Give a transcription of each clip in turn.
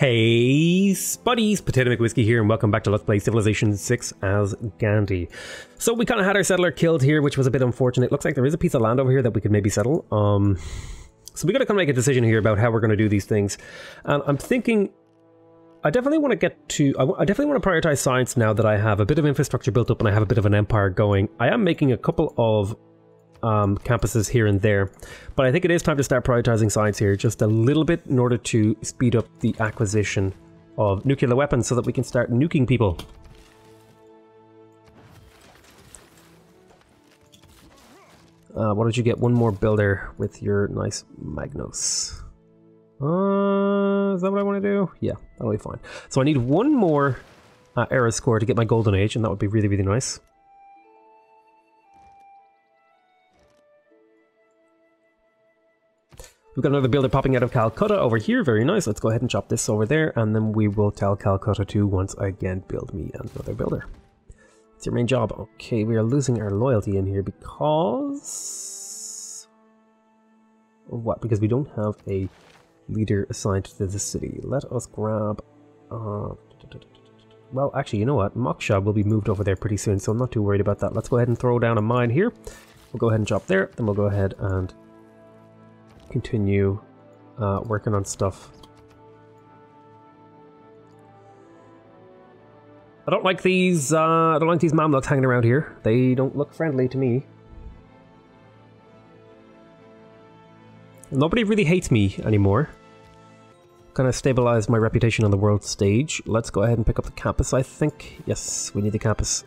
Hey Spuddies, PotatoMcWhiskey here, and welcome back to Let's Play Civilization 6 as Gandhi. So we kind of had our settler killed here, which was a bit unfortunate. Looks like there is a piece of land over here that we could maybe settle. So we got to kind of make a decision here about how we're going to do these things. And I'm thinking, I definitely want to get to, I definitely want to prioritize science now that I have a bit of infrastructure built up and I have a bit of an empire going. I am making a couple of campuses here and there, but I think it is time to start prioritizing science here just a little bit in order to speed up the acquisition of nuclear weapons so that we can start nuking people. Why don't you get one more builder with your nice Magnus? Is that what I want to do? Yeah, that'll be fine. So I need one more era score to get my golden age, and that would be really, really nice. We've got another builder popping out of Calcutta over here. Very nice. Let's go ahead and chop this over there, and then we will tell Calcutta to once again build me another builder. It's your main job. Okay, we are losing our loyalty in here because of what? Because we don't have a leader assigned to the city. Let us grab... well, actually, you know what? Moksha will be moved over there pretty soon, so I'm not too worried about that. Let's go ahead and throw down a mine here. We'll go ahead and chop there, then we'll go ahead and continue working on stuff. I don't like these Mamluks hanging around here. They don't look friendly to me. Nobody really hates me anymore. Kind of stabilized my reputation on the world stage. Let's go ahead and pick up the campus, I think. Yes, we need the campus.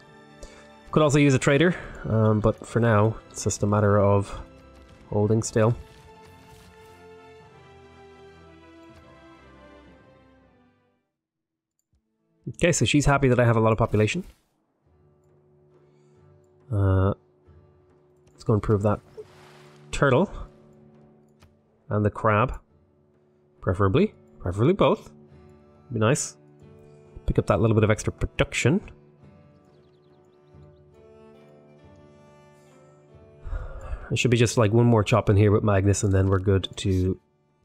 Could also use a trader, but for now, it's just a matter of holding still. Okay, so she's happy that I have a lot of population. Let's go improve that turtle. And the crab. Preferably both. Be nice. Pick up that little bit of extra production. There should be just like one more chop in here with Magnus and then we're good to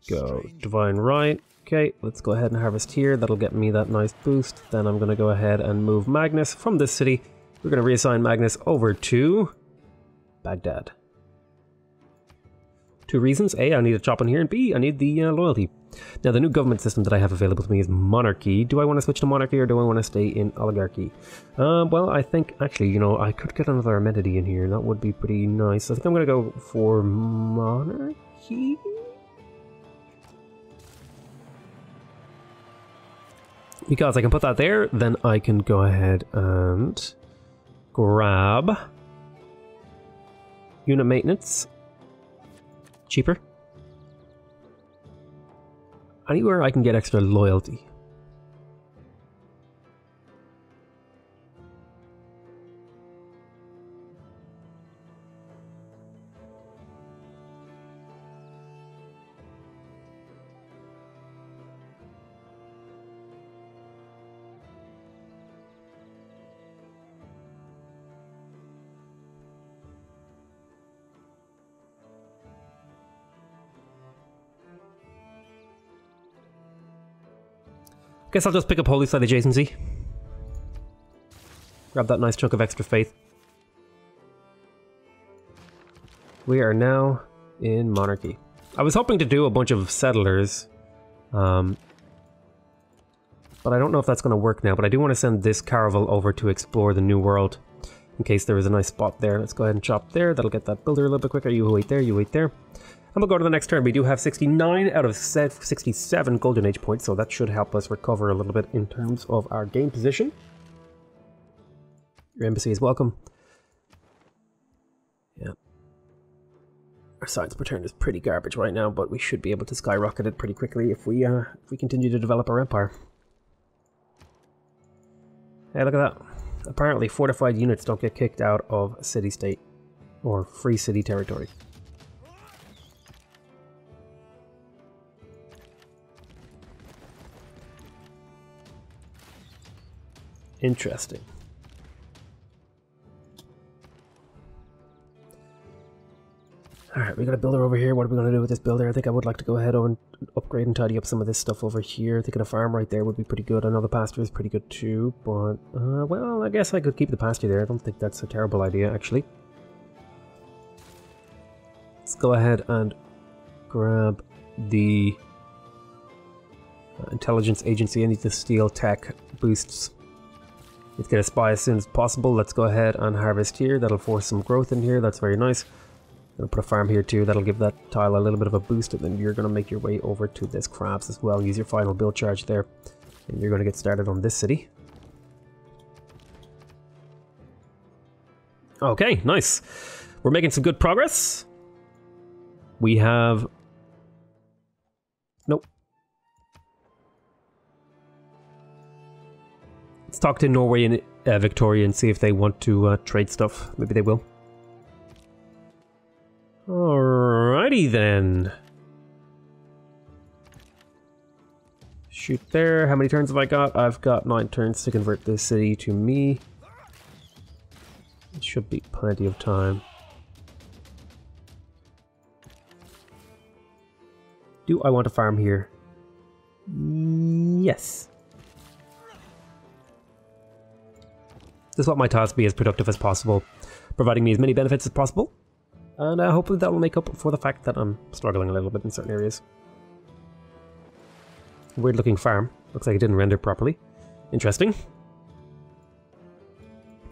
go. Divine right. Okay, let's go ahead and harvest here. That'll get me that nice boost. Then I'm going to go ahead and move Magnus from this city. We're going to reassign Magnus over to Baghdad. Two reasons. A, I need a chop in here, and B, I need the loyalty. Now, the new government system that I have available to me is monarchy. Do I want to switch to monarchy or do I want to stay in oligarchy? Well, I think, actually, you know, I could get another amenity in here. That would be pretty nice. I think I'm going to go for monarchy. Because I can put that there, then I can go ahead and grab unit maintenance. Cheaper. Anywhere I can get extra loyalty. Guess I'll just pick up Holy Site adjacency. Grab that nice chunk of extra faith. We are now in monarchy. I was hoping to do a bunch of settlers, but I don't know if that's going to work now. But I do want to send this caravel over to explore the New World, in case there is a nice spot there. Let's go ahead and chop there. That'll get that builder a little bit quicker. You wait there, you wait there. And we'll go to the next turn. We do have 69 out of 67 golden age points, so that should help us recover a little bit in terms of our game position. Your embassy is welcome. Yeah. Our science per turn is pretty garbage right now, but we should be able to skyrocket it pretty quickly if we continue to develop our empire. Hey, look at that. Apparently fortified units don't get kicked out of a city-state or free city territory. Interesting. Alright, we got a builder over here. What are we going to do with this builder? I think I would like to go ahead over and upgrade and tidy up some of this stuff over here. Thinking a farm right there would be pretty good. I know the pasture is pretty good too, but, well, I guess I could keep the pasture there. I don't think that's a terrible idea, actually. Let's go ahead and grab the intelligence agency. I need to steal tech boosts. Let's get a spy as soon as possible. Let's go ahead and harvest here. That'll force some growth in here. That's very nice. I'll put a farm here too. That'll give that tile a little bit of a boost, and then you're going to make your way over to this crabs as well. Use your final build charge there, and you're going to get started on this city. Okay, nice. We're making some good progress. We have... Nope. Let's talk to Norway and Victoria and see if they want to trade stuff. Maybe they will. Alrighty then. Shoot there. How many turns have I got? I've got 9 turns to convert this city to me. It should be plenty of time. Do I want to farm here? Yes. Just want my tiles to be as productive as possible, providing me as many benefits as possible. And hopefully that will make up for the fact that I'm struggling a little bit in certain areas. Weird looking farm. Looks like it didn't render properly. Interesting.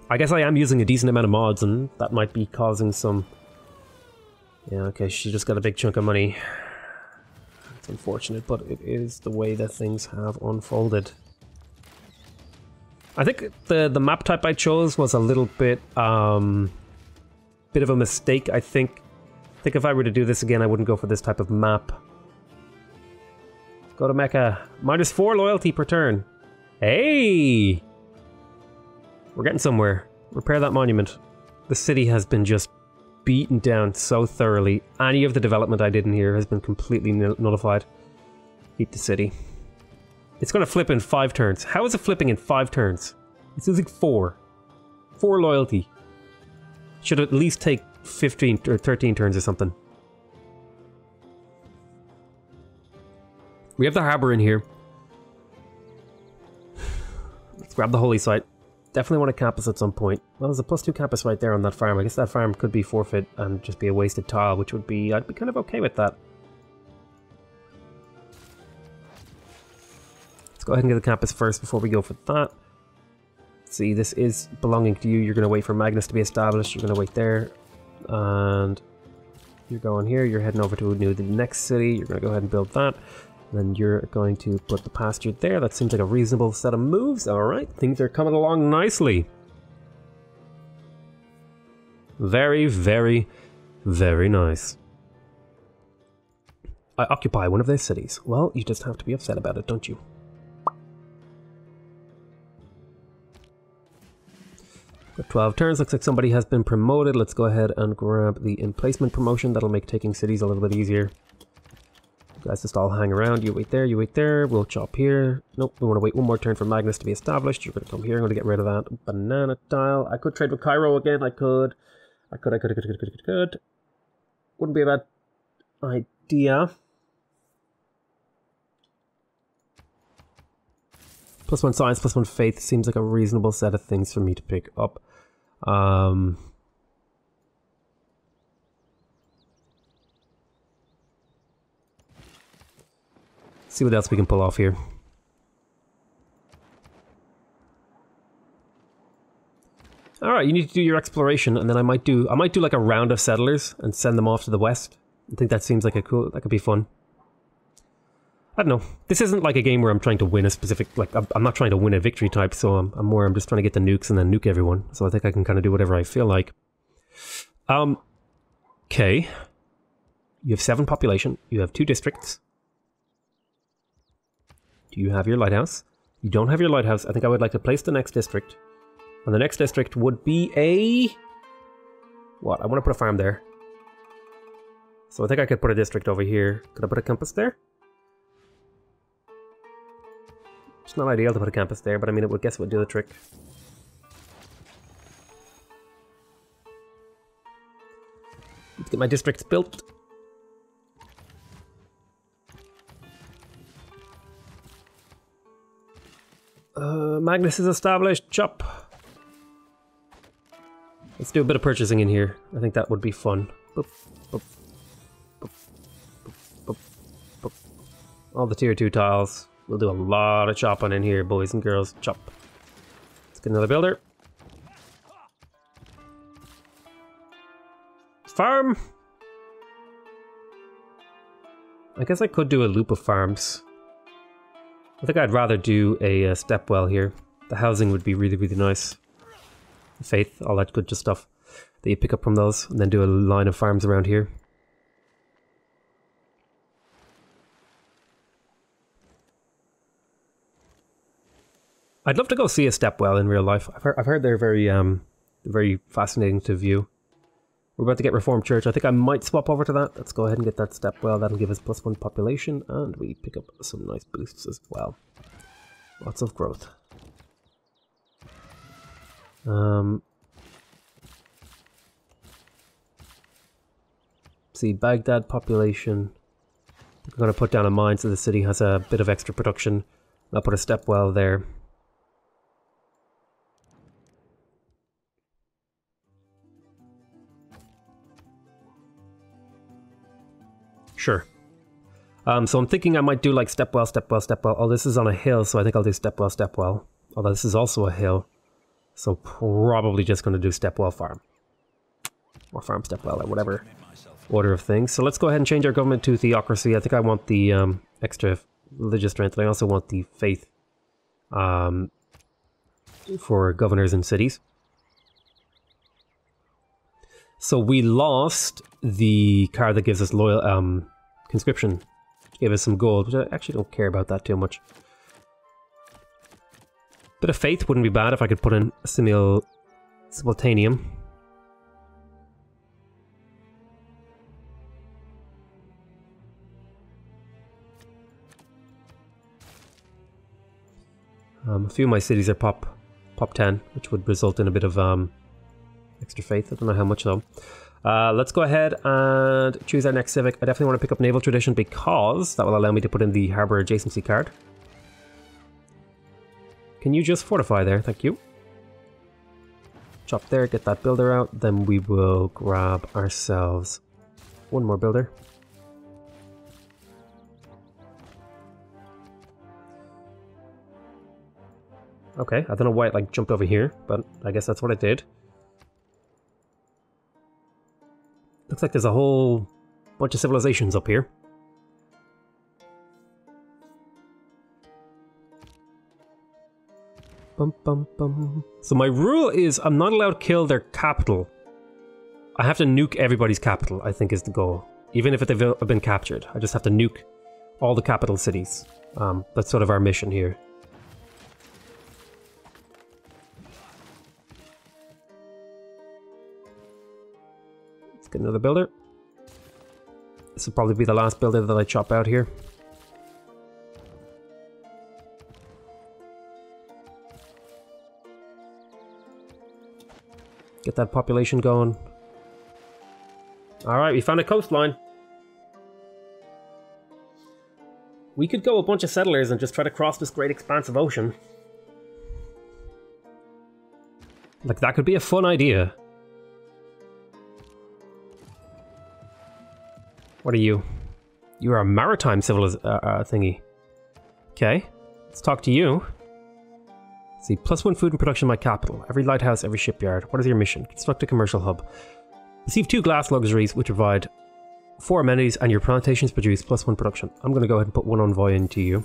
I guess I am using a decent amount of mods, and that might be causing some... Yeah, okay, she just got a big chunk of money. It's unfortunate, but it is the way that things have unfolded. I think the map type I chose was a little bit... bit of a mistake, I think. I think if I were to do this again, I wouldn't go for this type of map. Go to Mecca. -4 loyalty per turn. Hey! We're getting somewhere. Repair that monument. The city has been just beaten down so thoroughly. Any of the development I did in here has been completely nullified. Keep the city. It's going to flip in 5 turns. How is it flipping in 5 turns? It's losing 4. 4 loyalty. Should at least take 15 or 13 turns or something. We have the harbor in here. Let's grab the holy site. Definitely want a campus at some point. Well, there's a +2 campus right there on that farm. I guess that farm could be forfeit and just be a wasted tile, which would be... I'd be kind of okay with that. Let's go ahead and get the campus first before we go for that. See, this is belonging to you. You're going to wait for Magnus to be established. You're going to wait there. And you're going here. You're heading over to the next city. You're going to go ahead and build that. And then you're going to put the pasture there. That seems like a reasonable set of moves. Alright, things are coming along nicely. Very, very, very nice. I occupy one of their cities. Well, you just have to be upset about it, don't you? Got 12 turns. Looks like somebody has been promoted. Let's go ahead and grab the emplacement promotion. That'll make taking cities a little bit easier. You guys just all hang around. You wait there, you wait there. We'll chop here. Nope, we want to wait one more turn for Magnus to be established. You're going to come here. I'm going to get rid of that banana tile. I could trade with Cairo again. I could. Wouldn't be a bad idea. +1 science, +1 faith seems like a reasonable set of things for me to pick up. See what else we can pull off here. Alright, you need to do your exploration, and then I might do like a round of settlers and send them off to the west. I think that seems like a cool, that could be fun. I don't know. This isn't like a game where I'm trying to win a specific, like, I'm not trying to win a victory type, so I'm just trying to get the nukes and then nuke everyone. So I think I can kind of do whatever I feel like. Okay. You have 7 population. You have 2 districts. Do you have your lighthouse? You don't have your lighthouse. I think I would like to place the next district. And the next district would be a... What? I want to put a farm there. So I think I could put a district over here. Could I put a campus there? It's not ideal to put a campus there, but I mean, I guess it would do the trick. It's going my districts built. Magnus is established. Chop. Let's do a bit of purchasing in here. I think that would be fun. Boop, boop, boop, boop, boop, boop. All the tier 2 tiles. We'll do a lot of chopping in here, boys and girls. Chop. Let's get another builder. Farm. I guess I could do a loop of farms. I think I'd rather do a step well here. The housing would be really, really nice. Faith, all that good stuff that you pick up from those, and then do a line of farms around here. I'd love to go see a step well in real life. I've heard they're very fascinating to view. We're about to get Reformed Church. I think I might swap over to that. Let's go ahead and get that step well. That'll give us +1 population, and we pick up some nice boosts as well. Lots of growth. See, Baghdad population. I'm going to put down a mine so the city has a bit of extra production. I'll put a step well there. Sure. So I'm thinking I might do like step well, step well, step well. Oh, this is on a hill, so I think I'll do step well, step well. Although this is also a hill. So probably just going to do step well farm. Or farm step well, or whatever order of things. So let's go ahead and change our government to theocracy. I think I want the extra religious strength, and I also want the faith for governors and cities. So we lost the card that gives us loyal conscription. Gave us some gold, which I actually don't care about that too much. Bit of faith wouldn't be bad if I could put in simultaneum. A few of my cities are pop 10, which would result in a bit of extra faith. I don't know how much though. Let's go ahead and choose our next civic. I definitely want to pick up naval tradition because that will allow me to put in the harbor adjacency card. Can you just fortify there? Thank you. Chop there, get that builder out. Then we will grab ourselves one more builder. Okay, I don't know why it like jumped over here, but I guess that's what it did. Looks like there's a whole bunch of civilizations up here. Bum, bum, bum. So my rule is I'm not allowed to kill their capital. I have to nuke everybody's capital, I think is the goal. Even if they've been captured. I just have to nuke all the capital cities. That's sort of our mission here. Let's get another builder. This will probably be the last builder that I chop out here. Get that population going. Alright, we found a coastline. We could go a bunch of settlers and just try to cross this great expanse of ocean. Like, that could be a fun idea. What are you? You are a maritime thingy. Okay, let's talk to you. Let's see, +1 food and production in my capital. Every lighthouse, every shipyard. What is your mission? Construct a commercial hub. Receive 2 glass luxuries, which provide 4 amenities, and your plantations produce +1 production. I'm going to go ahead and put 1 envoy into you.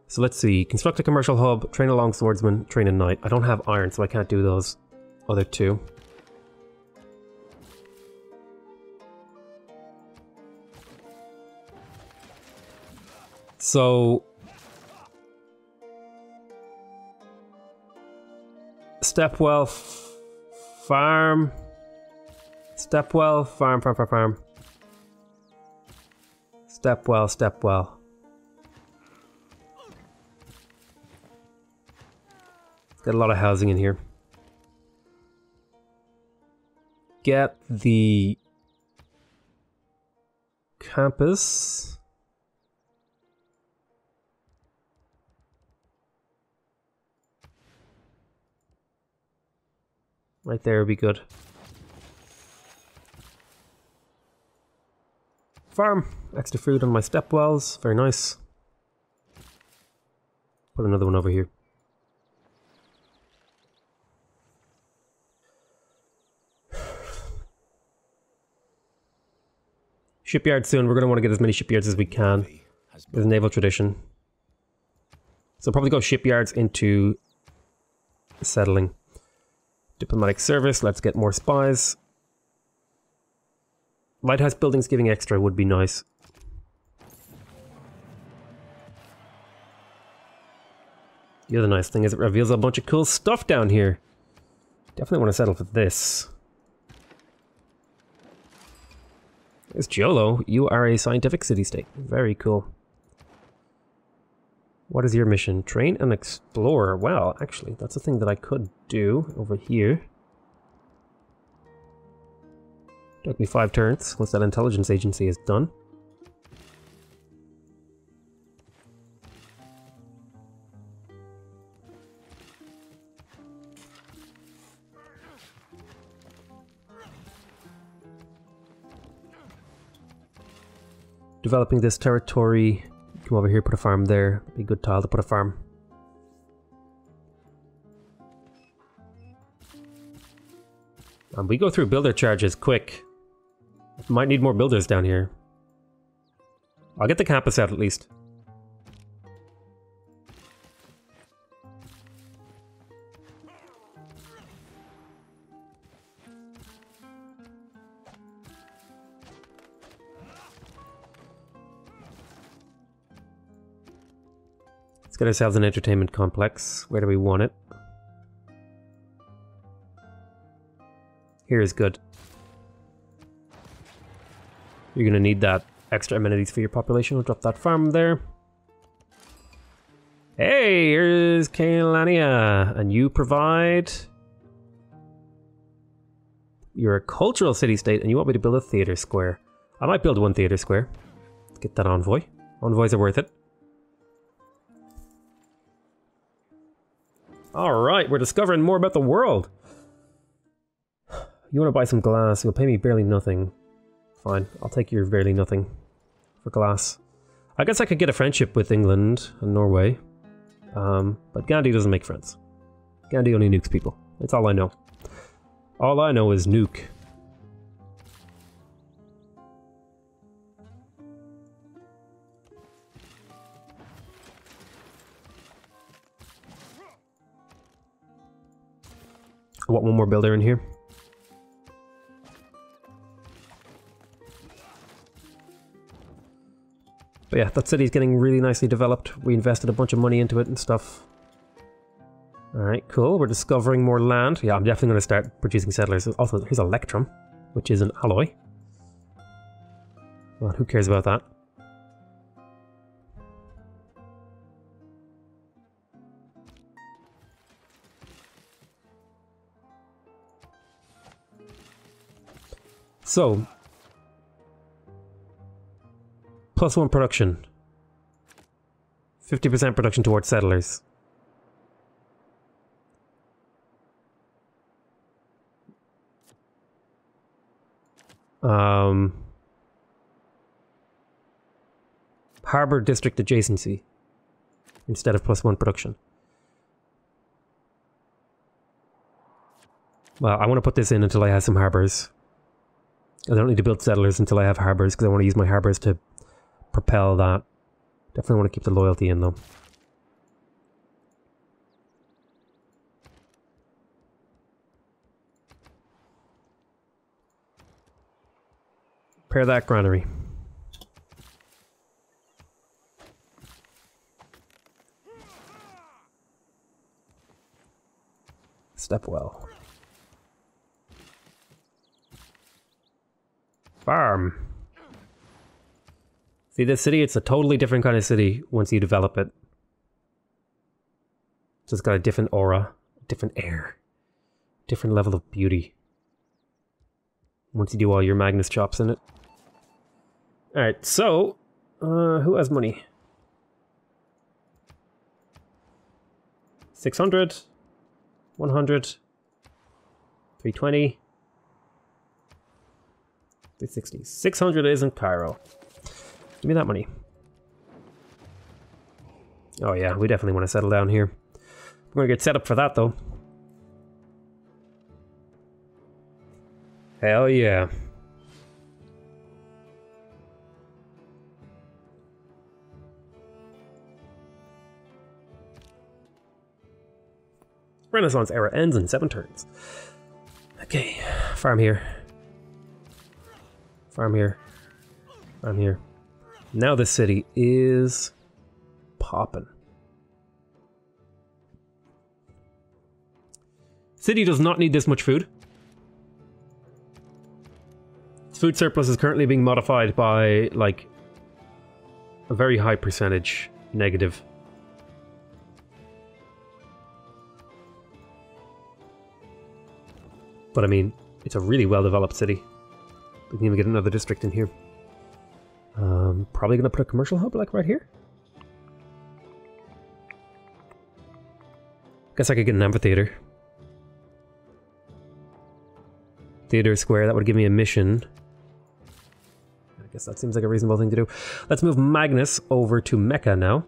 So let's see, construct a commercial hub, train a long swordsman, train a knight. I don't have iron, so I can't do those other 2. So Stepwell, farm. Stepwell, farm. Stepwell. Let's get a lot of housing in here. Get the campus. Right there would be good. Farm. Extra food on my step wells. Very nice. Put another one over here. Shipyard soon. We're going to want to get as many shipyards as we can. There's a naval tradition. So probably go shipyards into settling. Diplomatic service. Let's get more spies. Lighthouse buildings giving extra would be nice. The other nice thing is it reveals a bunch of cool stuff down here. Definitely want to settle for this. It's Jolo. You are a scientific city-state. Very cool. What is your mission? Train and explore. Well, actually, that's a thing that I could do over here. Took me 5 turns once that intelligence agency is done. Developing this territory. Come over here, put a farm there. Be a good tile to put a farm. And we go through builder charges quick. Might need more builders down here. I'll get the campus out at least. Let's get ourselves an entertainment complex. Where do we want it? Here is good. You're going to need that extra amenities for your population. We'll drop that farm there. Hey, here's Kaelania. And you provide... You're a cultural city-state and you want me to build a theater square. I might build one theater square. Let's get that envoy. Envoys are worth it. Alright, we're discovering more about the world. You want to buy some glass, you'll pay me barely nothing. Fine, I'll take your barely nothing for glass. I guess I could get a friendship with England and Norway. But Gandhi doesn't make friends. Gandhi only nukes people. That's all I know. All I know is nuke. I want one more builder in here. But yeah, that city's getting really nicely developed. We invested a bunch of money into it and stuff. Alright, cool. We're discovering more land. Yeah, I'm definitely going to start producing settlers. Also, here's Electrum, which is an alloy. Well, who cares about that? So, +1 production. 50% production towards settlers. Harbor district adjacency instead of +1 production. Well, I want to put this in until I have some harbors. I don't need to build settlers until I have harbors because I want to use my harbors to propel that. Definitely want to keep the loyalty in though. Repair that granary. Step well. Farm. See this city? It's a totally different kind of city once you develop it. So it's got a different aura, different air, different level of beauty. Once you do all your Magnus chops in it. Alright, so... who has money? 600. 100. 320. 360. 600 is in Cairo. Give me that money. Oh yeah, we definitely want to settle down here. We're gonna get set up for that though. Hell yeah. Renaissance era ends in 7 turns. Okay, farm here. Farm here. Farm here. Now this city is popping. City does not need this much food. Its food surplus is currently being modified by, like, a very high percentage negative. But I mean, it's a really well-developed city. We can even get another district in here. Probably gonna put a commercial hub, like, right here. Guess I could get an amphitheater. Theater Square, that would give me a mission. I guess that seems like a reasonable thing to do. Let's move Magnus over to Mecca now.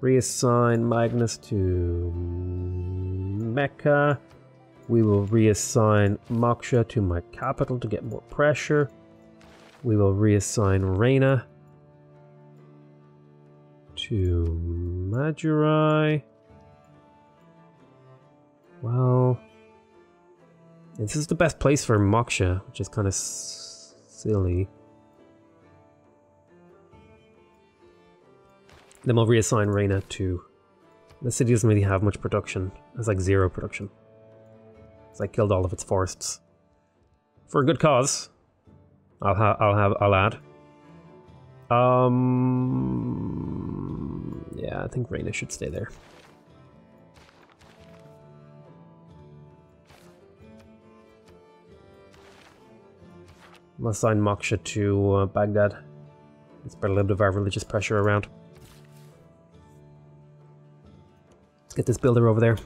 Reassign Magnus to Mecca. We will reassign Moksha to my capital to get more pressure. We will reassign Reina to Madurai. Well, this is the best place for Moksha, which is kind of silly. Then we'll reassign Reina to... The city doesn't really have much production. It's like 0 production. So I killed all of its forests. For a good cause. I'll add. Yeah, I think Reina should stay there. I'm gonna assign Moksha to Baghdad. Let's spread a little bit of our religious pressure around. Let's get this builder over there.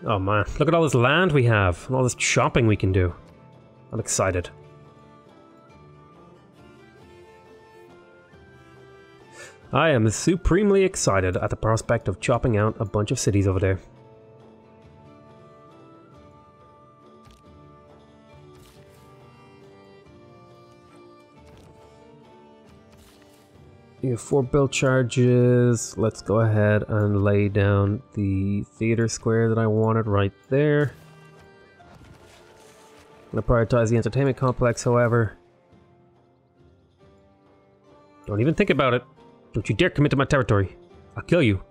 Oh man, look at all this land we have, and all this shopping we can do. I'm excited. I am supremely excited at the prospect of chopping out a bunch of cities over there. You have 4 build charges. Let's go ahead and lay down the theater square that I wanted right there. I'm gonna prioritize the entertainment complex, however. Don't even think about it. Don't you dare come into my territory. I'll kill you.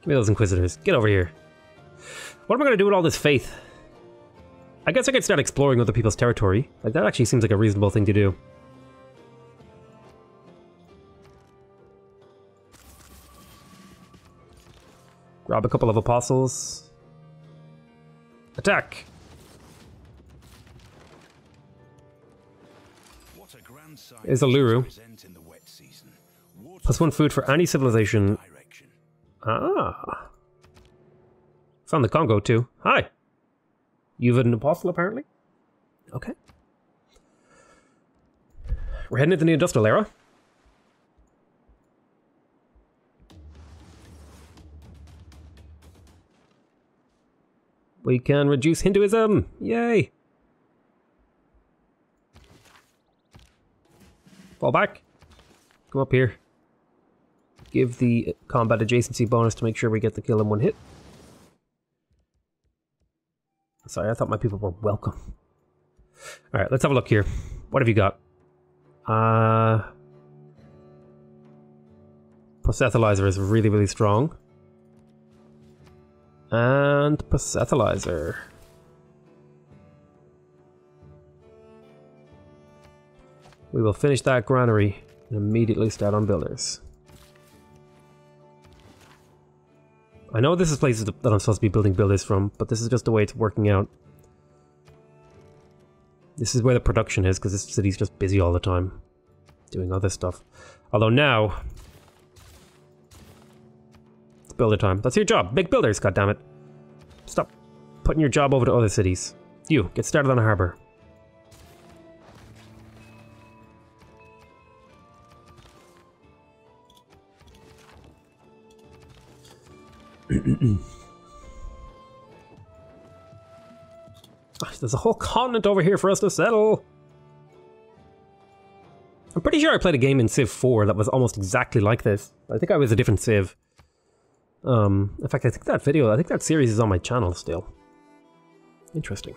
Give me those Inquisitors. Get over here. What am I going to do with all this faith? I guess I could start exploring other people's territory. Like, that actually seems like a reasonable thing to do. Grab a couple of apostles. Attack! Is a Luru. +1 food for any civilization. Ah. Found the Congo too. Hi. You've an apostle apparently? Okay. We're heading into the industrial era. We can reduce Hinduism! Yay! Fall back. Come up here. Give the combat adjacency bonus to make sure we get the kill in 1 hit. Sorry, I thought my people were welcome. Alright, let's have a look here. What have you got? Proselytizer is really, really strong. And Proselytizer. we will finish that granary and immediately start on builders. I know this is places that I'm supposed to be building builders from, but this is just the way it's working out. This is where the production is, because this city's just busy all the time, doing other stuff. Although now, it's builder time. That's your job. Make builders, goddammit. Stop putting your job over to other cities. You, get started on a harbor. There's a whole continent over here for us to settle. I'm pretty sure I played a game in Civ 4 that was almost exactly like this. I think I was a different Civ. In fact, I think that series is on my channel still. Interesting.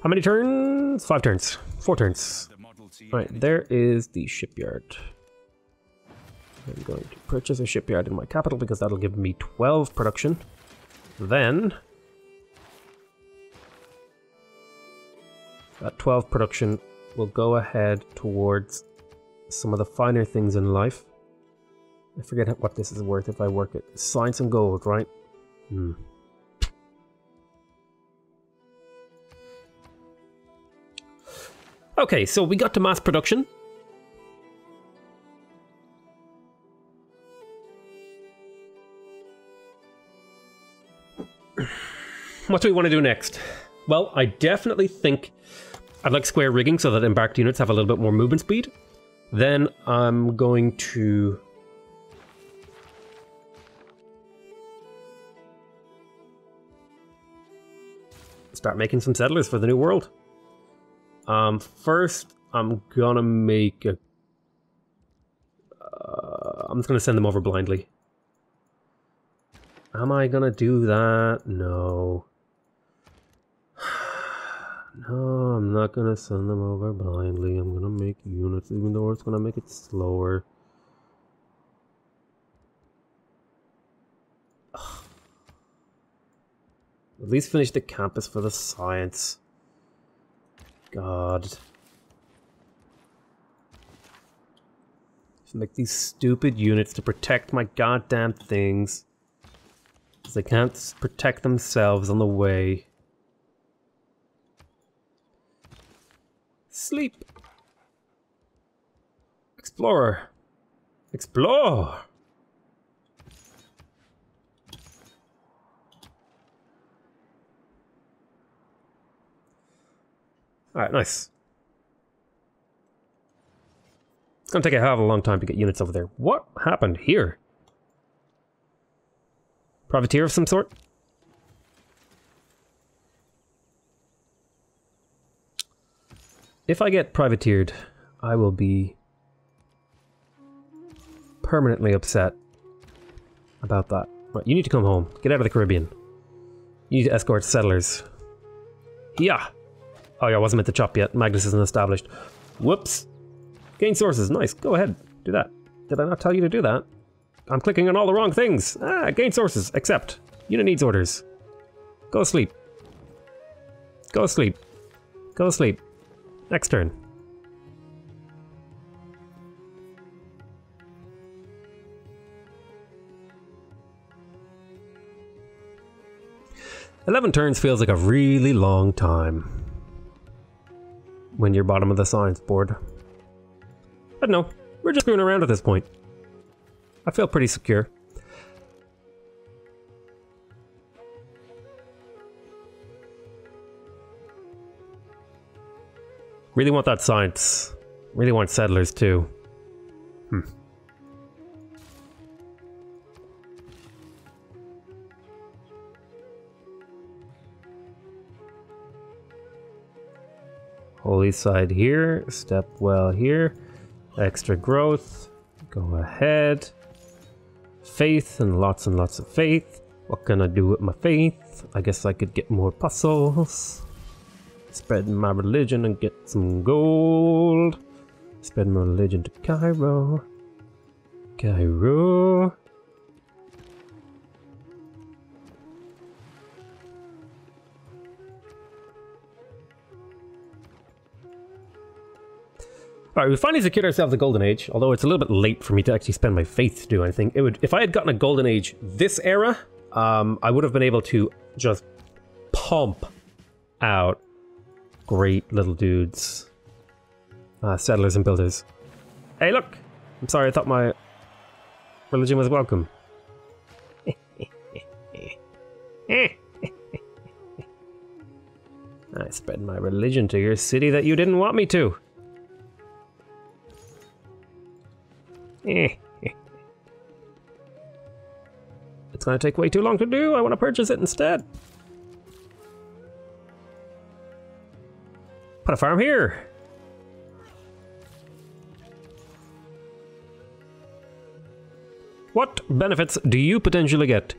How many turns? 5 turns. 4 turns. Alright, there is the shipyard. I'm going to purchase a shipyard in my capital because that'll give me 12 production. Then that 12 production will go ahead towards some of the finer things in life. I forget what this is worth if I work it. Science and gold, right? Okay, so we got to mass production. What do we want to do next? Well, I definitely think I'd like square rigging so that embarked units have a little bit more movement speed. Then I'm going to start making some settlers for the new world. First, I'm gonna make a... I'm just gonna send them over blindly. Am I gonna do that? No. No, I'm not gonna send them over blindly. I'm gonna make units, even though it's gonna make it slower. Ugh. At least finish the campus for the science. God. Just make these stupid units to protect my goddamn things. Because they can't protect themselves on the way. Sleep. Explorer. Explore. Alright, nice. It's gonna take a hell of a long time to get units over there. What happened here? Privateer of some sort? If I get privateered, I will be permanently upset about that. Right, you need to come home. Get out of the Caribbean. You need to escort settlers. Yeah! Oh yeah, I wasn't meant to chop yet. Magnus isn't established. Whoops! Gain sources, nice. Go ahead. Do that. Did I not tell you to do that? I'm clicking on all the wrong things. Ah, gain sources. Accept. Unit needs orders. Go sleep. Go sleep. Go sleep. Next turn. "11 turns feels like a really long time when you're bottom of the science board. I don't know. We're just screwing around at this point. I feel pretty secure. Really want that science. Really want settlers too. Holy side here, step well here, extra growth, go ahead. Faith and lots of faith. What can I do with my faith? I guess I could get more puzzles. Spread my religion and get some gold. Spread my religion to Cairo. Cairo. Alright, we finally secured ourselves a golden age, although it's a little bit late for me to actually spend my faith to do anything. It would, if I had gotten a golden age this era, I would have been able to just pump out great little dudes. Settlers and builders. Hey look! I'm sorry, I thought my religion was welcome. I spread my religion to your city that you didn't want me to. It's gonna take way too long to do. I want to purchase it instead. Put a farm here. What benefits do you potentially get?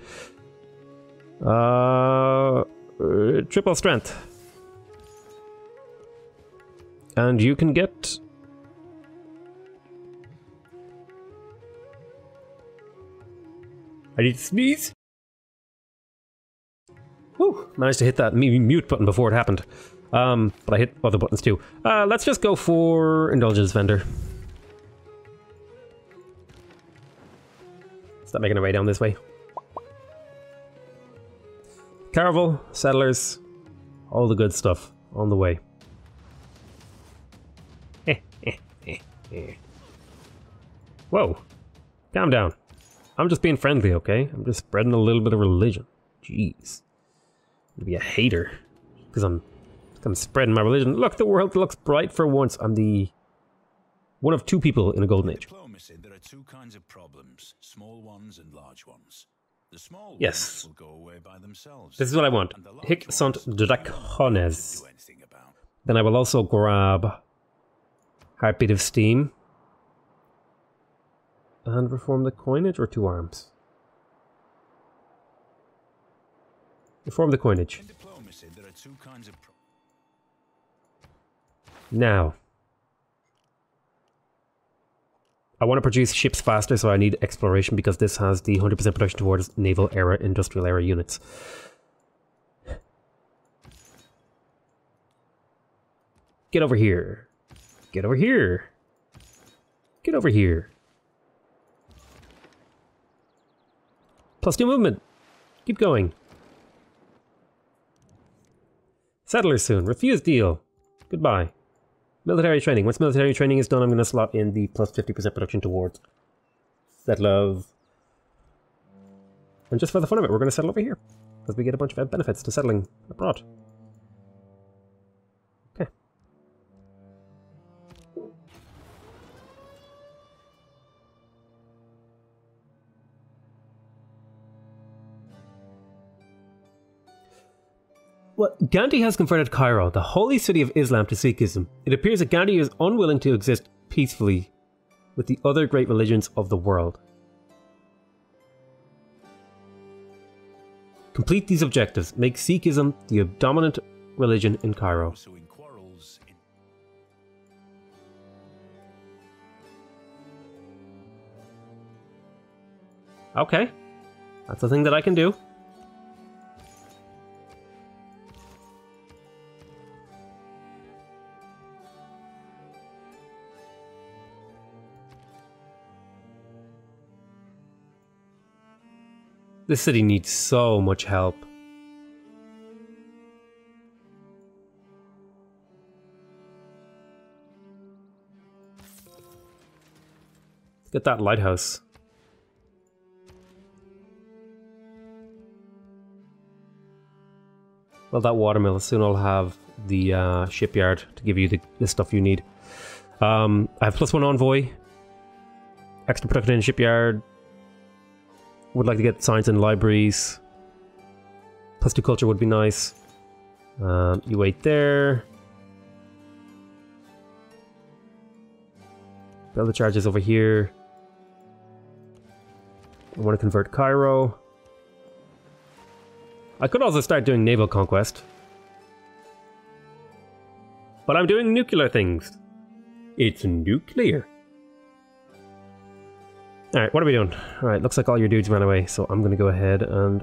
Triple strength. And you can get... I need to sneeze. Whew, managed to hit that mute button before it happened. But I hit other buttons too. Let's just go for Indulgence Vendor. Start making our way down this way. Caravel, settlers, all the good stuff on the way. Whoa, calm down. I'm just being friendly, okay? I'm just spreading a little bit of religion. Jeez. I'm gonna be a hater because I'm spreading my religion. Look, the world looks bright for once. I'm the one of two people in a golden age. There are two kinds of problems, small ones and large ones. The small yes. ones will go away by themselves. This is what I want. Hic sunt dracones. Then I will also grab Heartbeat of Steam. And reform the coinage or 2 arms? Reform the coinage. In diplomacy, there are two kinds of now. I want to produce ships faster, so I need exploration because this has the 100% production towards naval era, industrial era units. Get over here. Get over here. Get over here. +2 movement. Keep going. Settlers soon. Refuse deal. Goodbye. Military training. Once military training is done, I'm going to slot in the +50% production towards settlers. And just for the fun of it, we're going to settle over here. Because we get a bunch of benefits to settling abroad. Okay. Well, Gandhi has converted Cairo, the holy city of Islam, to Sikhism. It appears that Gandhi is unwilling to exist peacefully with the other great religions of the world. Complete these objectives. Make Sikhism the dominant religion in Cairo. Okay. That's a thing that I can do. This city needs so much help. Let's get that lighthouse. Well, that watermill. Soon I'll have the shipyard to give you the stuff you need. I have +1 envoy. Extra production in shipyard. Would like to get science in libraries. +2 culture would be nice. You wait there. Build the charges over here. I want to convert Cairo. I could also start doing naval conquest. But I'm doing nuclear things. It's nuclear. Alright, what are we doing? Alright, looks like all your dudes ran away, so I'm going to go ahead and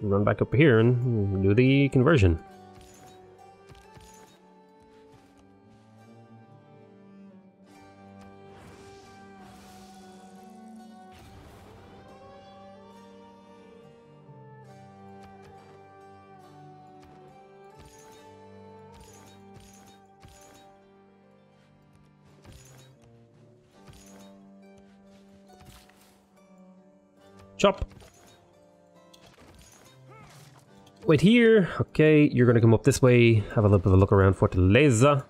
run back up here and do the conversion. Chop. Wait here. Okay, you're going to come up this way. Have a little bit of a look around Fortaleza.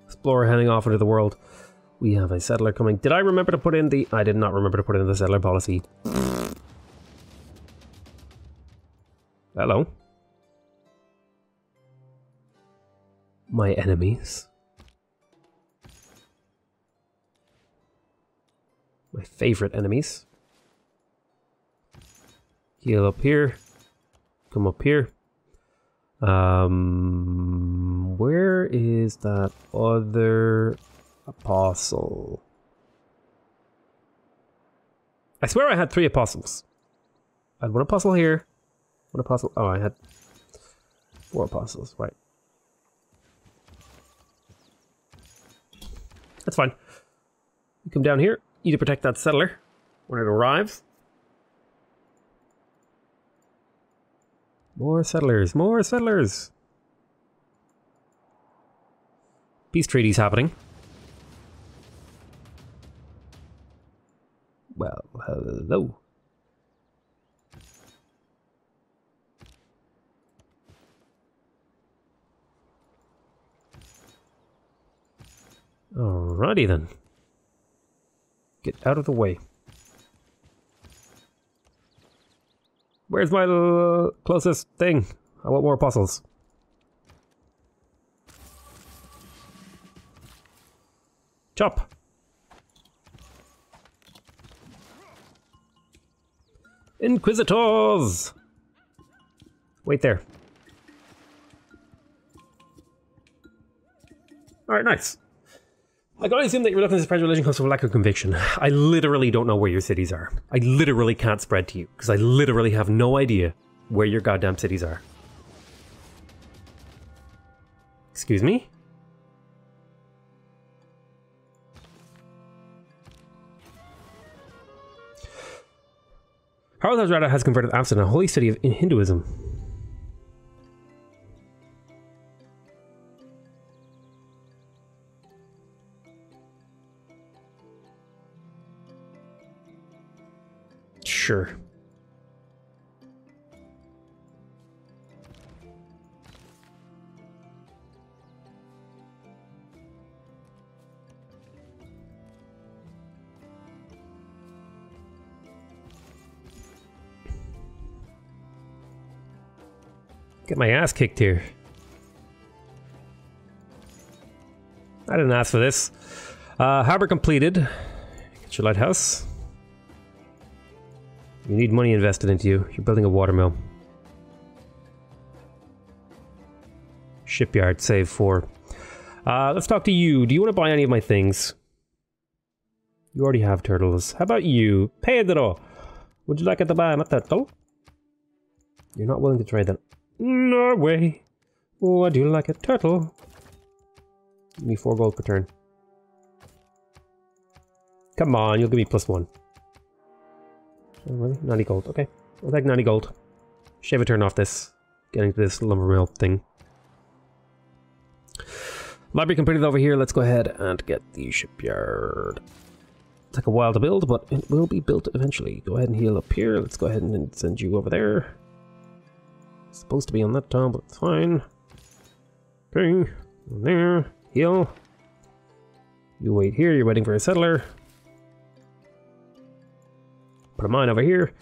Explorer heading off into the world. We have a settler coming. Did I remember to put in the... I did not remember to put in the settler policy. Hello. My enemies. My favorite enemies. Heal up here. Come up here. Where is that other apostle? I swear I had 3 apostles. I had 1 apostle here. 1 apostle. Oh, I had 4 apostles. Right. That's fine. You come down here. You need to protect that settler when it arrives. More settlers, more settlers. Peace treaty's happening. Well, hello. Alrighty then. Get out of the way. Where's my closest thing? I want more apostles. Chop. Inquisitors! Wait there. Alright, nice. I gotta assume that your reluctance to spread religion comes from a lack of conviction. I literally don't know where your cities are. I literally can't spread to you, because I literally have no idea where your goddamn cities are. Excuse me? Harald has converted Amsterdam, a holy city of Hinduism. Sure. Get my ass kicked here. I didn't ask for this. Harbor completed. Get your lighthouse. You need money invested into you. You're building a watermill. Shipyard, save 4. Let's talk to you. Do you want to buy any of my things? You already have turtles. How about you? Pedro! Would you like to buy my turtle? You're not willing to trade then. No way. Would you like a turtle? Give me 4 gold per turn. Come on, you'll give me +1. Oh, really? 90 gold. Okay. I'll take 90 gold. Shave a turn off this. Getting to this lumber mill thing. Library completed over here. Let's go ahead and get the shipyard. Take a while to build, but it will be built eventually. Go ahead and heal up here. Let's go ahead and send you over there. It's supposed to be on that town, but it's fine. Okay. There. Heal. You wait here. You're waiting for a settler. Put a mine over here,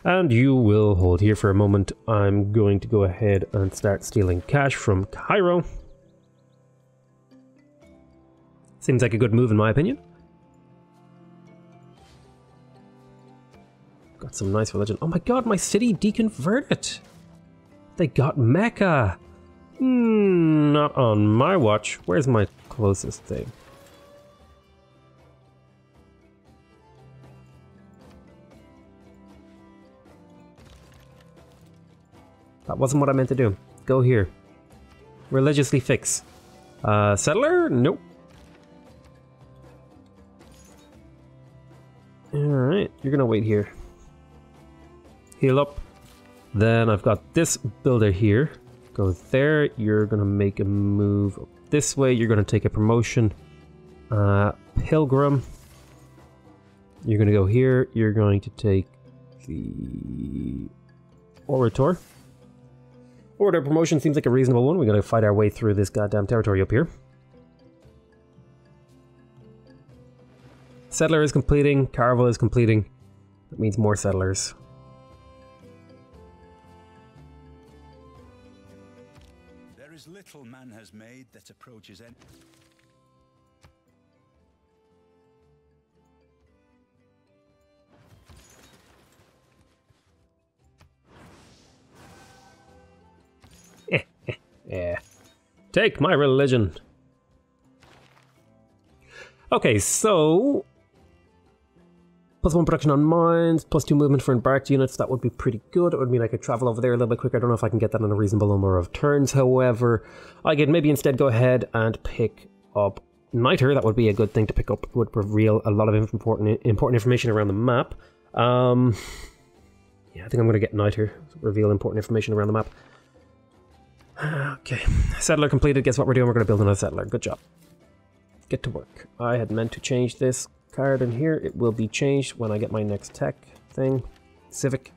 and you will hold here for a moment. I'm going to go ahead and start stealing cash from Cairo. Seems like a good move in my opinion. Got some nice religion. Oh my god, my city deconverted. They got Mecca. Not on my watch. Where's my closest thing? That wasn't what I meant to do. Go here. Religiously fix. Settler? Nope. Alright, you're gonna wait here. Heal up. Then I've got this builder here. Go there. You're gonna make a move this way. You're gonna take a promotion. Pilgrim. You're going to go here. You're going to take the Orator. Orator promotion seems like a reasonable one. We're going to fight our way through this goddamn territory up here. Settler is completing. Caravel is completing. That means more settlers. There is little man has made that approaches any. Yeah. Take my religion. Okay, so +1 production on mines, +2 movement for embarked units. That would be pretty good. It would mean I could travel over there a little bit quicker. I don't know if I can get that in a reasonable number of turns. However, I could maybe instead go ahead and pick up Niter. That would be a good thing to pick up. It would reveal a lot of important information around the map. Yeah, I think I'm going to get Niter. Reveal important information around the map. Okay, settler completed. Guess what we're doing? We're going to build another settler. Good job. Get to work. I had meant to change this card in here. It will be changed when I get my next tech thing. Civic.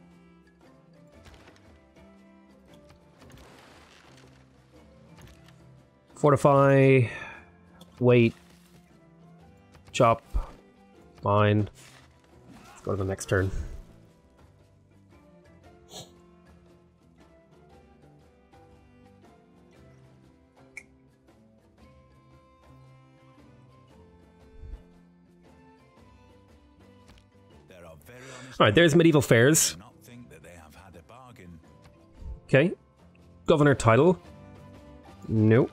Fortify. Wait. Chop. Mine. Let's go to the next turn. Alright, there's medieval fairs. Okay. Governor title. Nope.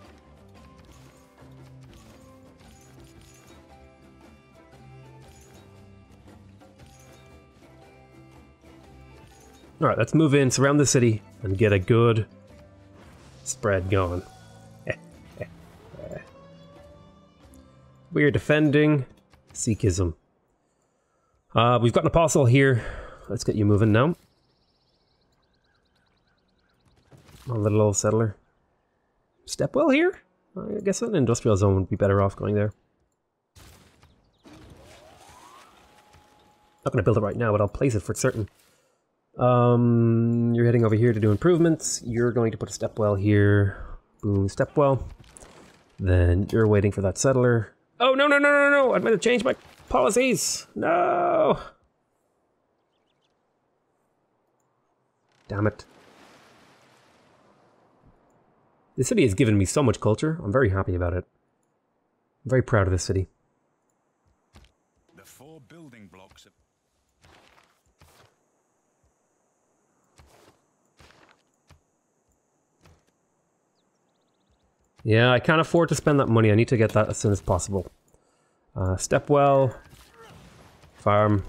Alright, let's move in, surround the city, and get a good spread going. We are defending Sikhism. We've got an apostle here. Let's get you moving now. A little old settler. Stepwell here? I guess an industrial zone would be better off going there. Not going to build it right now, but I'll place it for certain. You're heading over here to do improvements. You're going to put a stepwell here. Boom, stepwell. Then you're waiting for that settler. Oh, no, no, no, no, no! I'm going to change my policies! No! Damn it. This city has given me so much culture. I'm very happy about it. I'm very proud of this city. The 4 building blocks. Yeah, I can't afford to spend that money. I need to get that as soon as possible. Stepwell. Farm.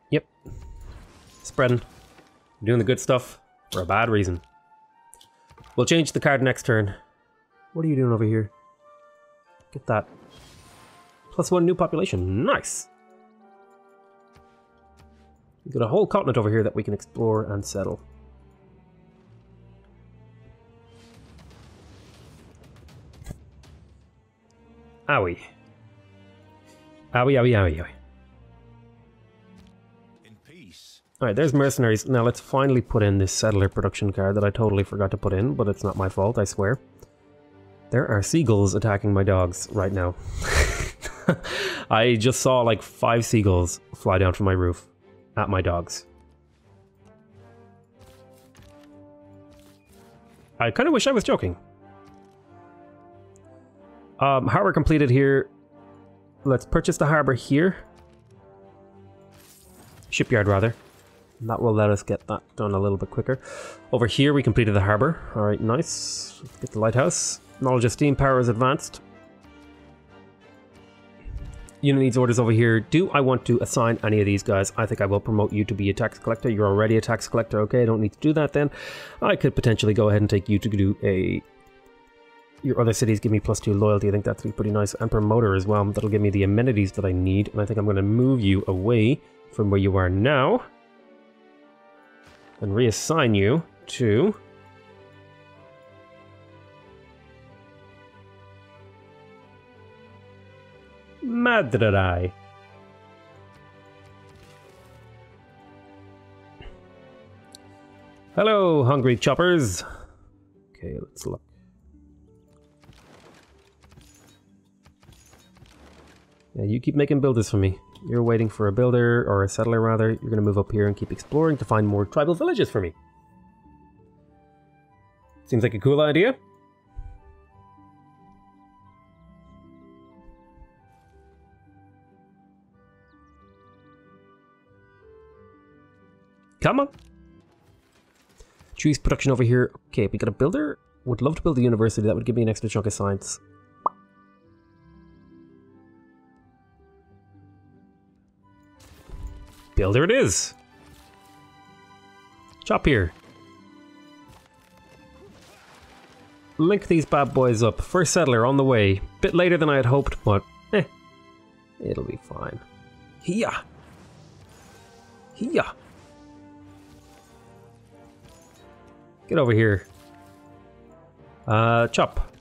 Yep. Spreading. Doing the good stuff for a bad reason. We'll change the card next turn. What are you doing over here? Get that. +1 new population. Nice! We've got a whole continent over here that we can explore and settle. Owie. Owie, owie, owie, owie. In peace. Alright, there's mercenaries. Now let's finally put in this settler production card that I totally forgot to put in, but it's not my fault, I swear. There are seagulls attacking my dogs right now. I just saw like 5 seagulls fly down from my roof at my dogs. I kind of wish I was joking. Harbor completed here. Let's purchase the harbor here. Shipyard, rather. And that will let us get that done a little bit quicker. Over here, we completed the harbor. Alright, nice. Let's get the lighthouse. Knowledge of steam power is advanced. Unit needs orders over here. Do I want to assign any of these guys? I think I will promote you to be a tax collector. You're already a tax collector. Okay, I don't need to do that then. I could potentially go ahead and take you to do a your other cities give me +2 loyalty. I think that's pretty nice. And promoter as well. That'll give me the amenities that I need. And I think I'm going to move you away from where you are now. And reassign you to... Madrid. Hello, hungry choppers. Okay, let's look. Yeah, you keep making builders for me. You're waiting for a builder, or a settler rather. You're going to move up here and keep exploring to find more tribal villages for me. Seems like a cool idea. Come on. Choose production over here. Okay, we got a builder. Would love to build a university. That would give me an extra chunk of science. Builder it is. Chop here. Link these bad boys up. First settler on the way. Bit later than I had hoped, but it'll be fine. Hiya. Hiya. Get over here. Chop.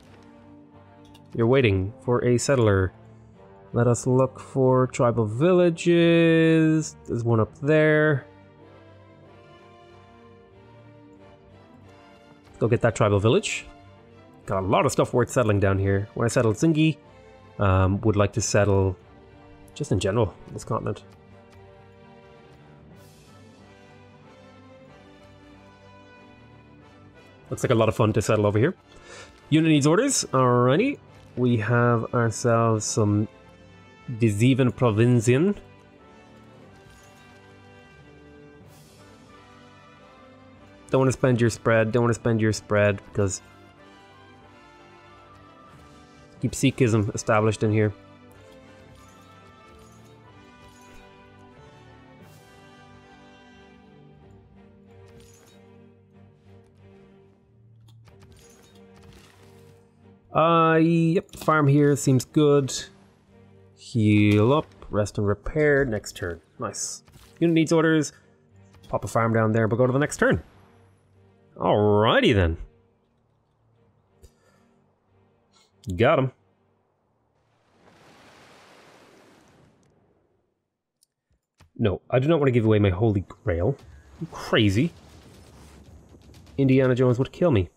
You're waiting for a settler. Let us look for tribal villages. There's one up there. Go get that tribal village. Got a lot of stuff worth settling down here. When I settled Zingi, would like to settle just in general this continent. Looks like a lot of fun to settle over here. Unit needs orders. Alrighty. We have ourselves some Desiven Provincian. Don't want to spend your spread. Don't want to spend your spread because keep Sikhism established in here. Yep, farm here seems good. Heal up, rest and repair, next turn. Nice. Unit needs orders. Pop a farm down there, but go to the next turn. Alrighty then. Got him. No, I do not want to give away my holy grail. You crazy. Indiana Jones would kill me.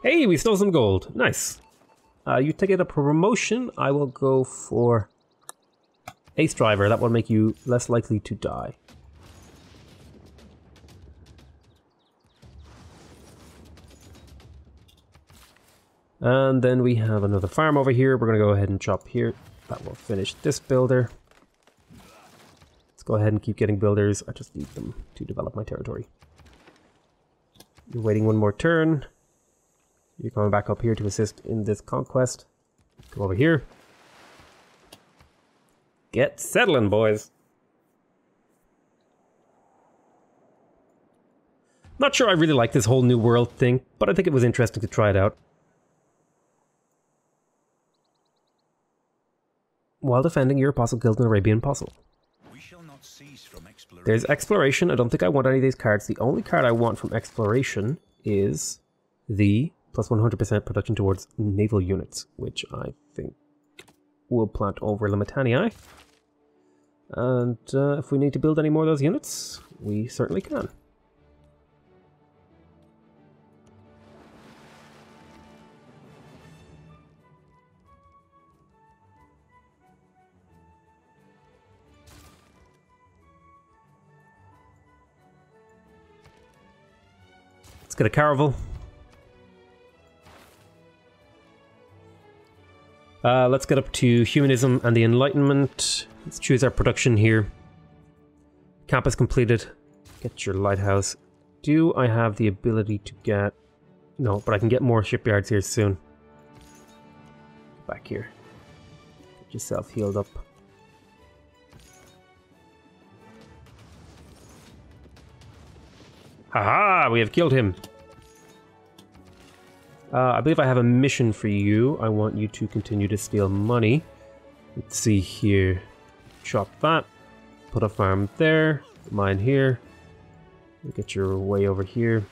Hey, we stole some gold. Nice. You take it a promotion. I will go for Ace Driver. That will make you less likely to die. And then we have another farm over here. We're going to go ahead and chop here. That will finish this builder. Let's go ahead and keep getting builders. I just need them to develop my territory. You're waiting one more turn. You're coming back up here to assist in this conquest. Come over here. Get settling, boys. Not sure I really like this whole New World thing, but I think it was interesting to try it out. While defending your apostle killed an Arabian apostle. We shall not cease from exploration. There's exploration. I don't think I want any of these cards. The only card I want from exploration is the plus 100% production towards naval units, which I think we'll plant over Limitanii. And if we need to build any more of those units, we certainly can. Let's get a caravel. Let's get up to Humanism and the Enlightenment. Let's choose our production here. Campus completed. Get your lighthouse. Do I have the ability to get... No, but I can get more shipyards here soon. Back here. Get yourself healed up. Haha, we have killed him. I believe I have a mission for you. I want you to continue to steal money. Let's see here. Chop that. Put a farm there. Mine here. Get your way over here.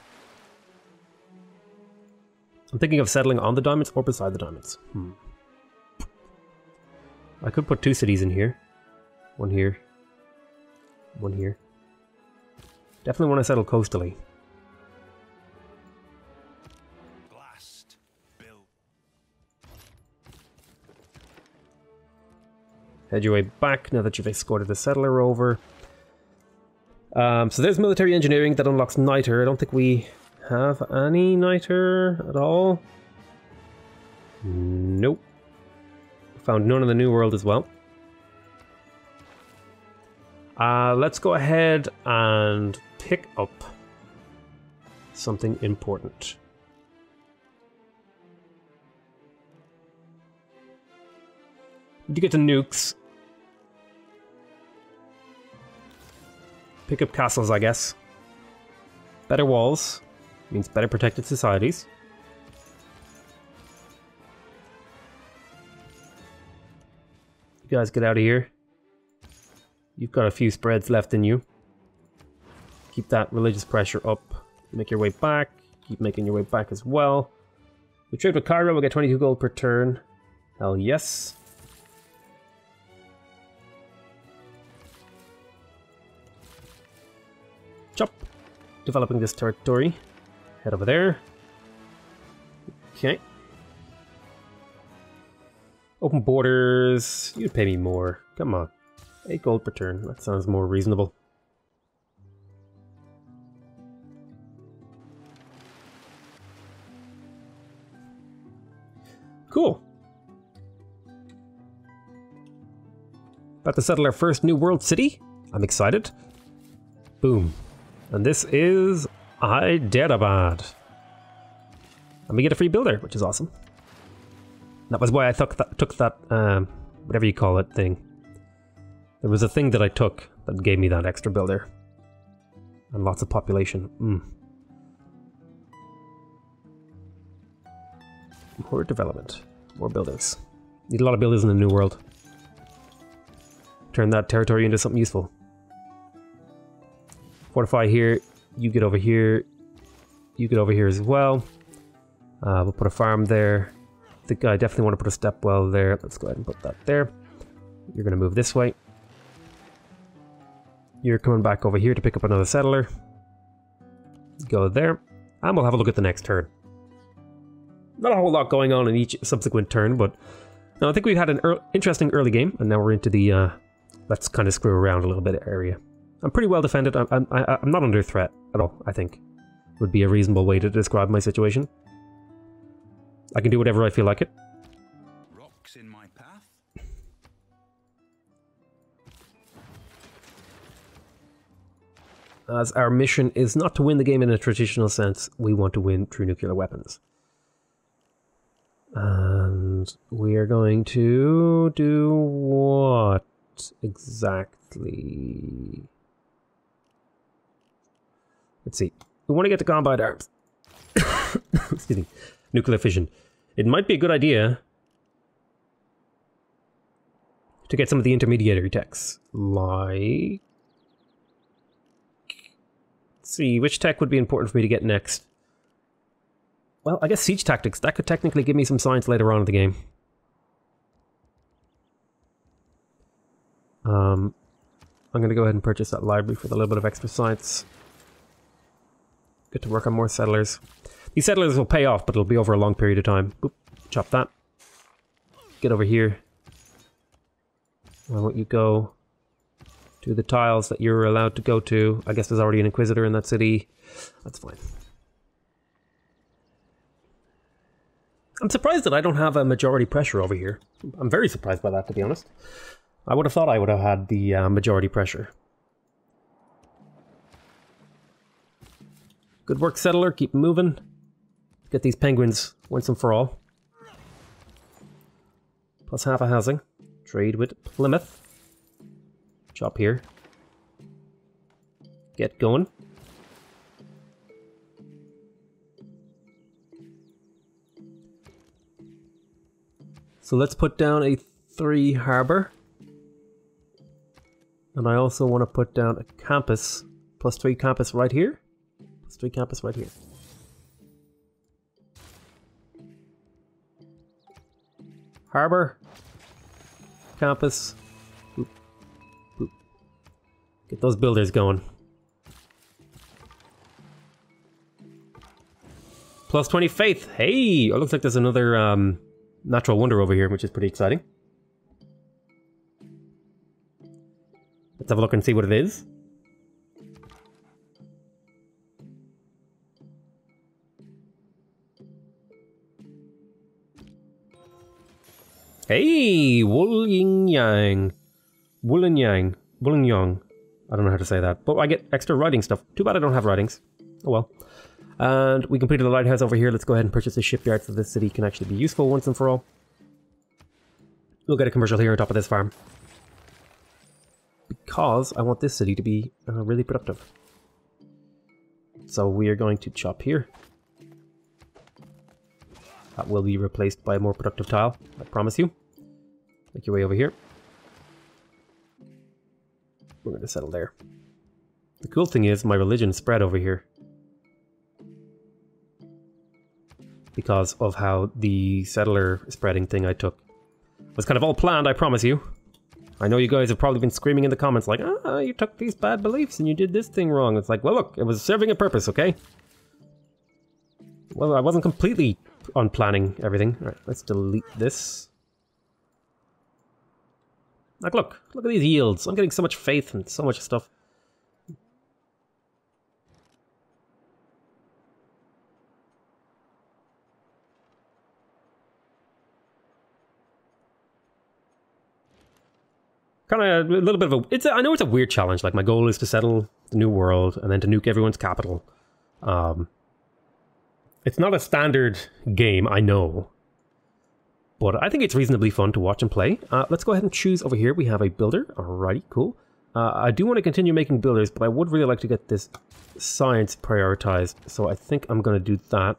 I'm thinking of settling on the diamonds or beside the diamonds. I could put 2 cities in here. One here. One here. Definitely want to settle coastally. Blast. Bill. Head your way back now that you've escorted the settler over. So there's military engineering that unlocks niter. I don't think we have any niter at all. Nope. Found none in the New World as well. Let's go ahead and pick up something important. You get to nukes. Pick up castles, I guess. Better walls means better protected societies. You guys get out of here. You've got a few spreads left in you. Keep that religious pressure up. Make your way back. Keep making your way back as well. We trade with Cairo, we'll get 22 gold per turn. Hell yes. Chop. Developing this territory. Head over there. Okay. Open borders. You'd pay me more. Come on. 8 gold per turn. That sounds more reasonable. Cool. About to settle our first New World city. I'm excited. Boom. And this is Hyderabad. And we get a free builder, which is awesome. That was why I took that whatever you call it, thing. There was a thing that I took that gave me that extra builder. And lots of population. More development. More buildings. Need a lot of builders in the New World. Turn that territory into something useful. Fortify here. You get over here. You get over here as well. We'll put a farm there. I think I definitely want to put a step well there. Let's go ahead and put that there. You're going to move this way. You're coming back over here to pick up another settler. Go there. And we'll have a look at the next turn. Not a whole lot going on in each subsequent turn, but no, I think we've had an interesting early game, and now we're into the let's kind of screw around a little bit area. I'm pretty well defended. I'm not under threat at all, I think. Would be a reasonable way to describe my situation. I can do whatever I feel like it. Rocks in my path. As our mission is not to win the game in a traditional sense, we want to win through nuclear weapons. And we are going to do what exactly? Let's see. We want to get to combat arms. Excuse me. Nuclear fission. It might be a good idea to get some of the intermediary techs. Like... Let's see, which tech would be important for me to get next? Well, I guess siege tactics. That could technically give me some science later on in the game. I'm going to go ahead and purchase that library for a little bit of extra science. Get to work on more settlers. These settlers will pay off, but it'll be over a long period of time. Boop, chop that. Get over here. Why won't you go to the tiles that you're allowed to go to? I guess there's already an Inquisitor in that city. That's fine. I'm surprised that I don't have a majority pressure over here. I'm very surprised by that, to be honest. I would have thought I would have had the majority pressure. Good work, settler. Keep moving. Get these penguins once and for all. Plus half a housing. Trade with Plymouth. Chop here. Get going. So let's put down a 3 harbor. And I also want to put down a campus. +3 campus right here. +3 campus right here. Harbor. Campus. Boop. Boop. Get those builders going. +20 faith. Hey! It looks like there's another natural wonder over here, which is pretty exciting. Let's have a look and see what it is. Hey! Wool Yin Yang. Wool and Yang. Wool and Yang. I don't know how to say that. But I get extra writing stuff. Too bad I don't have writings. Oh well. And we completed the lighthouse over here. Let's go ahead and purchase a shipyard so this city can actually be useful once and for all. We'll get a commercial here on top of this farm. Because I want this city to be really productive. So we are going to chop here. That will be replaced by a more productive tile, I promise you. Make your way over here. We're going to settle there. The cool thing is my religion spread over here. Because of how the settler spreading thing I took was kind of all planned, I promise you. I know you guys have probably been screaming in the comments like, ah, you took these bad beliefs and you did this thing wrong. It's like, well look, it was serving a purpose, okay? Well, I wasn't completely unplanning everything. Alright, let's delete this. Like, look at these yields. I'm getting so much faith and so much stuff. Kind of a little bit of a... I know it's a weird challenge. Like, my goal is to settle the new world and then to nuke everyone's capital. It's not a standard game, I know. But I think it's reasonably fun to watch and play. Let's go ahead and choose over here. We have a builder. Alrighty, cool. I do want to continue making builders, but I would really like to get this science prioritized. So I think I'm going to do that.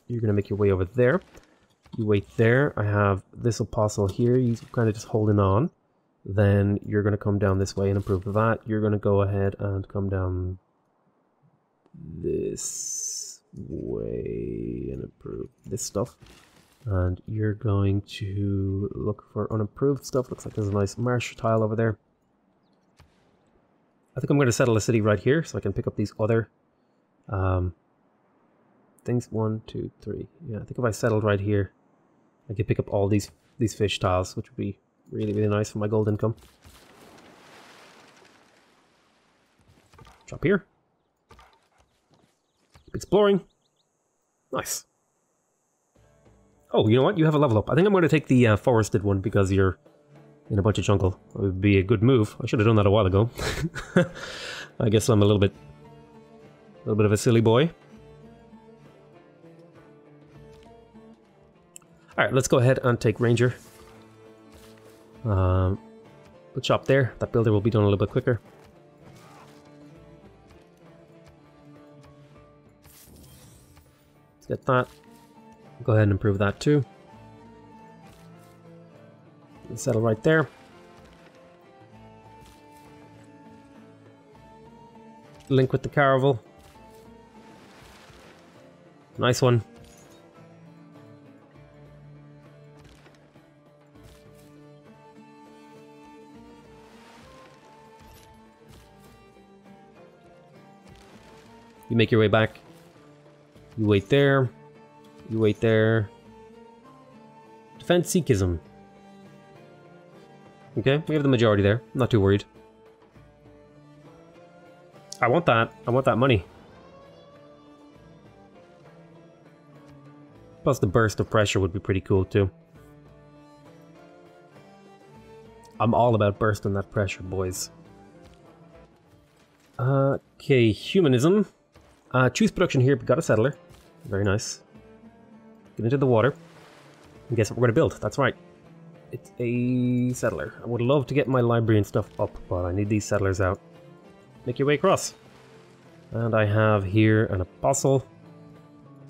You're going to make your way over there. You wait there. I have this apostle here. He's kind of just holding on. Then you're going to come down this way and improve that. You're going to go ahead and come down this way and improve this stuff. And you're going to look for unimproved stuff. Looks like there's a nice marsh tile over there. I think I'm going to settle a city right here so I can pick up these other things. 1, 2, 3. Yeah, I think if I settled right here, I could pick up all these fish tiles, which would be really, really nice for my gold income. Drop here. Keep exploring. Nice. Oh, you know what? You have a level up. I think I'm going to take the forested one because you're in a bunch of jungle. It would be a good move. I should have done that a while ago. I guess I'm a little bit of a silly boy. Alright, let's go ahead and take Ranger. We'll chop there. That builder will be done a little bit quicker. Let's get that. Go ahead and improve that too. Settle right there. Link with the caravel. Nice one. You make your way back. You wait there. You wait there. Defense Sikhism. Okay, we have the majority there. I'm not too worried. I want that. I want that money. Plus the burst of pressure would be pretty cool too. I'm all about bursting that pressure, boys. Okay, humanism. Choose production here, but got a settler. Very nice. Get into the water. And guess what we're going to build? That's right. It's a settler. I would love to get my library and stuff up, but I need these settlers out. Make your way across. And I have here an apostle.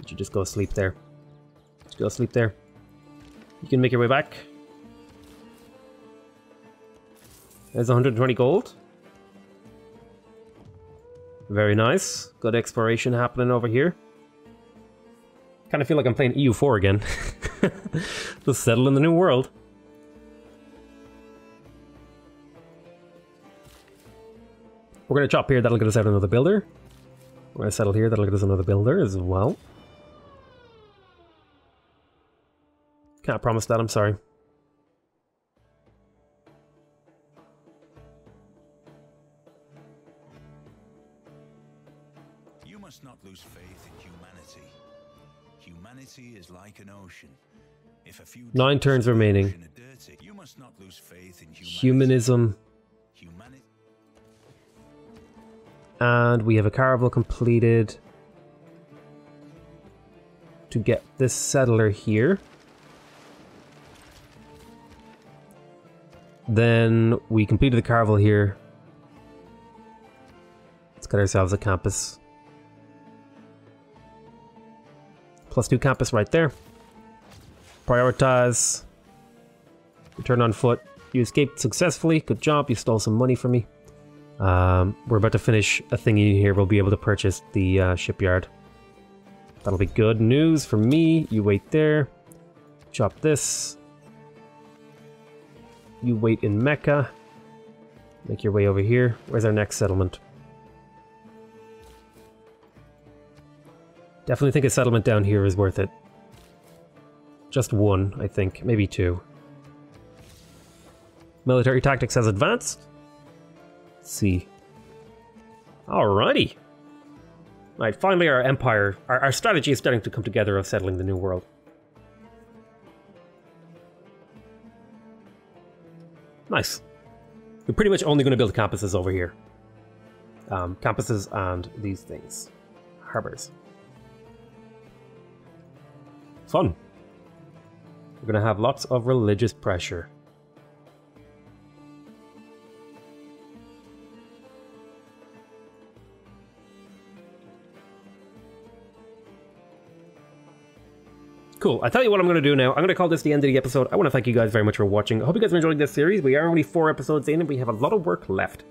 You just go sleep there. Just go sleep there. You can make your way back. There's 120 gold. Very nice. Good exploration happening over here. Kind of feel like I'm playing EU4 again. Just settle in the new world. We're going to chop here, that'll get us out another builder. We're going to settle here, that'll get us another builder as well. Can't promise that, I'm sorry. You must not lose faith in humanity. Humanity is like an ocean. If a few 9 turns remaining. dirty, you must not lose faith in Humanism. And we have a caravel completed to get this settler here. Then we completed the caravel here. Let's get ourselves a campus. +2 campus right there. Prioritize. Return on foot. You escaped successfully. Good job. You stole some money from me. We're about to finish a thingy here. We'll be able to purchase the shipyard. That'll be good news for me. You wait there. Chop this. You wait in Mecca. Make your way over here. Where's our next settlement? Definitely think a settlement down here is worth it. Just one, I think. Maybe 2. Military tactics has advanced. Let's see. Alrighty. Right, finally our empire, our strategy is starting to come together of settling the new world. Nice. We're pretty much only going to build campuses over here. Campuses and these things. Harbors. Fun. We're going to have lots of religious pressure. Cool. I tell you what I'm going to do now. I'm going to call this the end of the episode. I want to thank you guys very much for watching. I hope you guys are enjoying this series. We are only 4 episodes in and we have a lot of work left.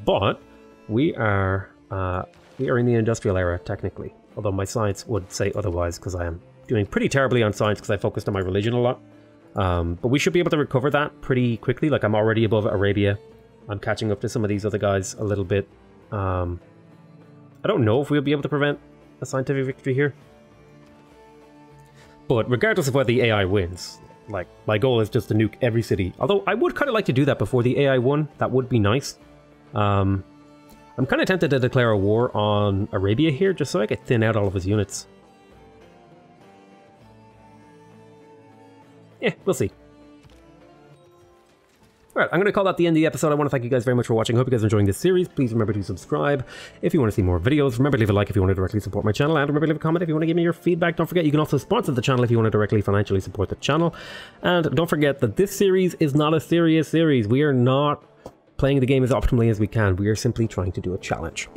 But we are in the industrial era, technically. Although my science would say otherwise because I am doing pretty terribly on science because I focused on my religion a lot. But we should be able to recover that pretty quickly. Like, I'm already above Arabia. I'm catching up to some of these other guys a little bit. I don't know if we'll be able to prevent a scientific victory here. But regardless of whether the AI wins, like, my goal is just to nuke every city. Although I would kind of like to do that before the AI won. That would be nice. I'm kind of tempted to declare a war on Arabia here, just so I could thin out all of his units. Yeah, we'll see. Alright, I'm going to call that the end of the episode. I want to thank you guys very much for watching. I hope you guys are enjoying this series. Please remember to subscribe if you want to see more videos. Remember to leave a like if you want to directly support my channel. And remember to leave a comment if you want to give me your feedback. Don't forget, you can also sponsor the channel if you want to directly financially support the channel. And don't forget that this series is not a serious series. We are not playing the game as optimally as we can. We are simply trying to do a challenge.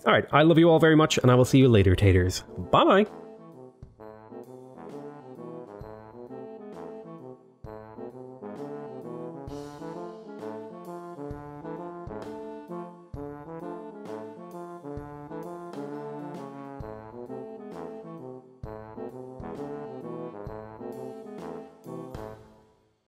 Alright, I love you all very much, and I will see you later, taters. Bye-bye!